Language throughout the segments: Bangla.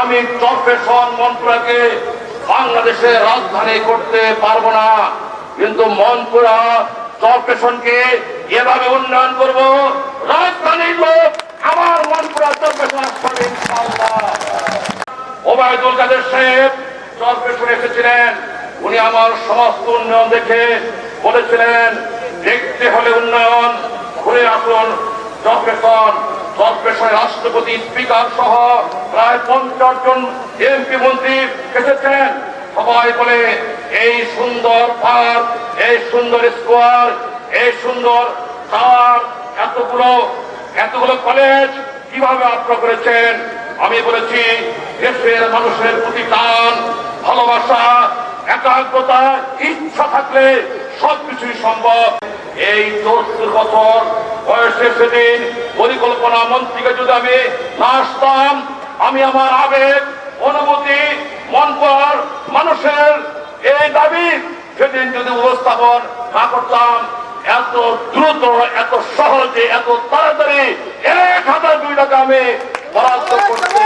আমি চরপেশন মনপুরাকে বাংলাদেশের রাজধানী করতে পারবো না, কিন্তু মনপুরা চরপেশনকে এভাবে উন্নয়ন করব, রাজধানীর লোক আমার মনপুরা চরপেশন আসবে ইনশাআল্লাহ। ওবায়দুল কাদের সাহেব চরপেশনে এসেছিলেন, উনি আমার সমস্ত উন্নয়ন দেখে বলেছিলেন দেখতে হলে উন্নয়ন ঘুরে আসুন চরপেশনে রাষ্ট্রপতি স্পিকার সহ প্রায় 50 জন এমপি মন্ত্রী এসেছেন। সবাই বলে এই সুন্দর পার্ক, এই সুন্দর স্কোয়ার, এই সুন্দর টাওয়ার, এতগুলো কলেজ কিভাবে আপনারা করেছেন। আমি বলেছি দেশের মানুষের প্রতি টান, ভালোবাসা, একাগ্রতা, ইচ্ছা থাকলে সবকিছুই সম্ভব। এই 74 বছর বয়সে সেদিন পরিকল্পনা মন্ত্রীকে যদি আমি না আসতাম, আমি আমার আবেগ, অনুভূতি, মনপুরার মানুষের এই দাবি সেদিন যদি উপস্থাপন না করতাম, এত দ্রুত, এত সহজে, এত তাড়াতাড়ি 1002 টাকা আমি বরাদ্দ করতে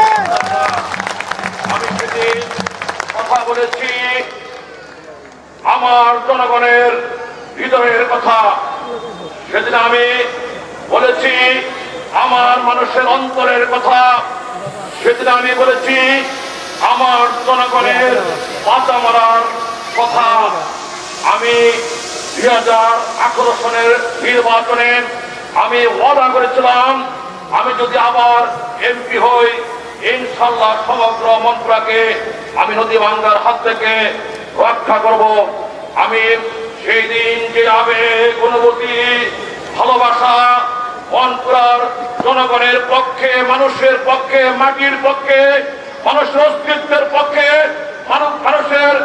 আমি সেদিন কথা বলেছি আমার জনগণের হৃদয়ের কথা। সেদিন আমি বলেছি আমার মানুষের অন্তরের কথা। সেদিন আমি বলেছি আমার জনগণের বাঁচা মরার কথা। আমি 2018 সনের নির্বাচনে আমি ওয়াদা করেছিলাম আমি যদি আবার এমপি হই, ইনশাআল্লাহ সমগ্র মনপুরাকে আমি নদী ভাঙ্গার হাত থেকে রক্ষা করব। আমি সেই দিন যে আবেগ, অনুভূতি, ভালোবাসা মনপুরার জনগণের পক্ষে, মানুষের পক্ষে, মাটির পক্ষে, মানুষের অস্তিত্বের পক্ষে, মানুষের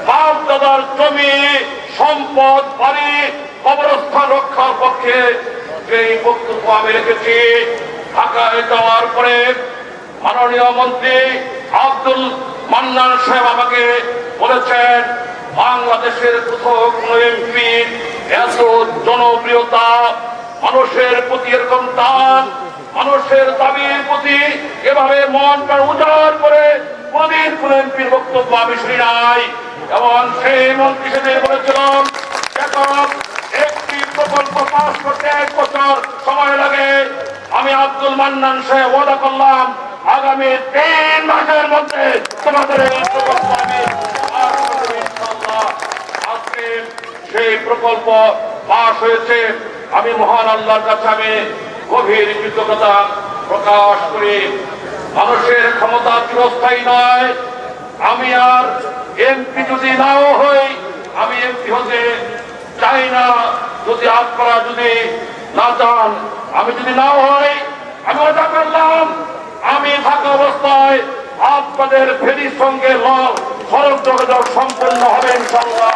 বাপ দাদার জমি, সম্পদ, বাড়ি, কবরস্থান রক্ষার পক্ষে যেই বক্তব্য আমি রেখেছি, ঢাকায় যাওয়ার পরে মাননীয় মন্ত্রী আব্দুল মান্নান সাহেব আমাকে বলেছেন বাংলাদেশের কোথাও কোন এমপি এত জনপ্রিয়তা, মানুষের প্রতি এরকম টান, মানুষের দাবির প্রতি এভাবে মন প্রাণ উজাড় করে কোনদিন কোন এমপির বক্তব্য আমি শুনি নাই। এবং সেই মন্ত্রী সেদিন বলেছিলাম একটি প্রকল্প পাস করতে 1 বছর সময় লাগে। আমি আব্দুল মান্নান সাহেব ওয়াদা করলাম আগামী 3 মাসের মধ্যে তোমাদের এই প্রকল্প আমি পাস করব ইনশাআল্লাহ। আজকে সেই প্রকল্প পাস হয়েছে। আমি মহান আল্লাহর কাছে আমি গভীর কৃতজ্ঞতা প্রকাশ করি। মানুষের ক্ষমতা চিরস্থায়ী নয়। আমি আর এমপি যদি নাও হই, আমি এমপি হতে চাই না। যদি আপনারা যদি না চান, আমি যদি নাও হই, আমি ওটা করলাম আমি থাকা অবস্থায় আপনাদের ফেরির সঙ্গে সড়ক যোগাযোগ সম্পন্ন হবে ইনশাআল্লাহ।